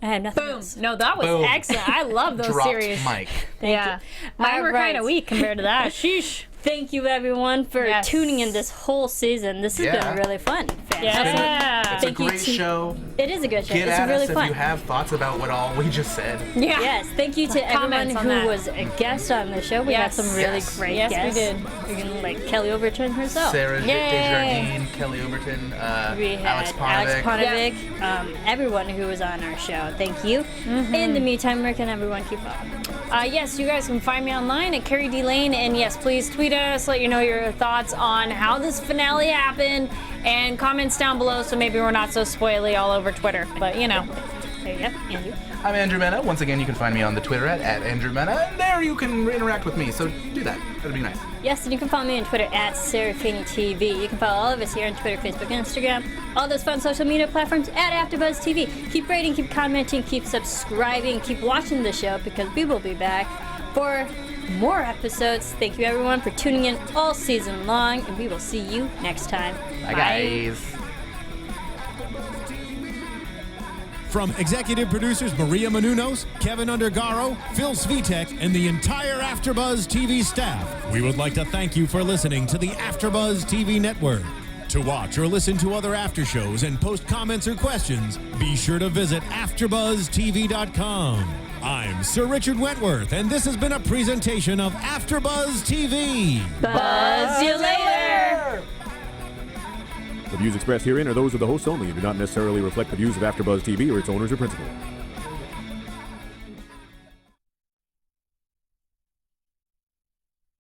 I have nothing Boom. else. No, that was Boom. excellent. I love those Dropped series. mic. Yeah. Mine were kind of weak compared to that. Sheesh. Thank you everyone for Yes. tuning in this whole season. This has Yeah. been really fun. Yeah. It's a Thank you great to- show. It is a good show. Get It's at really us if fun. you have thoughts about what all we just said. Yeah. Yes, thank you to everyone Comments on who that. was a guest on the show. We had Yes. some really Yes. great Yes, we guests. did. Again, like Kelly Overton herself. Sarah Yay. Desjardins, Kelly Overton, We had Alex Ponovic. everyone who was on our show. Thank you. In the meantime, where can everyone keep up? Yes, you guys can find me online at Kari Lane, and yes, please tweet us, let you know your thoughts on how this finale happened, and comments down below so maybe we're not so spoily all over Twitter. But you know, There you go, Andrew. I'm Andrew Mena. Once again, you can find me on the Twitter at Andrew Mena, and there you can interact with me. So do that. That'd be nice. Yes, and you can follow me on Twitter at Serafini TV. You can follow all of us here on Twitter, Facebook, and Instagram. All those fun social media platforms at AfterBuzz TV. Keep rating, keep commenting, keep subscribing, keep watching the show because we will be back for more episodes. Thank you everyone for tuning in all season long, and we will see you next time. Bye, guys. From executive producers Maria Menounos, Kevin Undergaro, Phil Svitek, and the entire AfterBuzz TV staff, we would like to thank you for listening to the AfterBuzz TV network. To watch or listen to other after shows and post comments or questions, be sure to visit AfterBuzzTV.com. I'm Sir Richard Wentworth, and this has been a presentation of AfterBuzz TV. Buzz you later! The views expressed herein are those of the hosts only and do not necessarily reflect the views of AfterBuzz TV or its owners or principals.